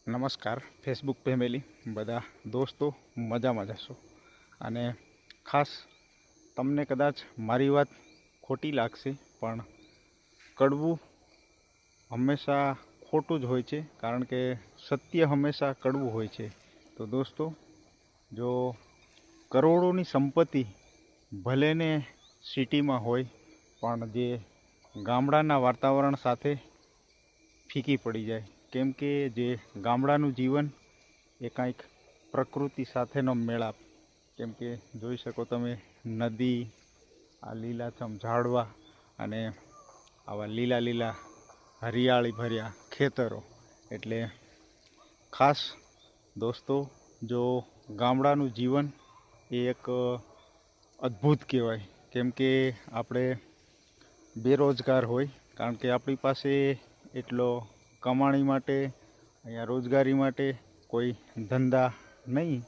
નમસ્કાર Facebook family, બધા દોસ્તો મજામાં જશો. અને ખાસ તમને કદાચ મારી વાત ખોટી લાગશે, પણ કડવું હંમેશા ખોટું જ હોય છે, કારણ કે સત્ય હંમેશા કડવું હોય છે. તો દોસ્તો, જો કરોડોની સંપત્તિ ભલે ને સિટીમાં હોય, પણ જે ગામડાના વાતાવરણ સાથે ફીકી પડી જાય. કેમ કે જે ગામડાનું જીવન એ કાંઈક પ્રકૃતિ સાથેનો મેળાપ. કેમ કે જોઈ શકો તમે, નદી, આ લીલાછમ ઝાડવા અને આવા લીલા લીલા હરિયાળી ભર્યા ખેતરો. એટલે ખાસ દોસ્તો, જો ગામડાનું જીવન એ એક અદ્ભુત કહેવાય. કેમ કે આપણે બેરોજગાર હોય, કારણ કે આપણી પાસે એટલો કમાણી માટે, અહીંયા રોજગારી માટે કોઈ ધંધા નહીં,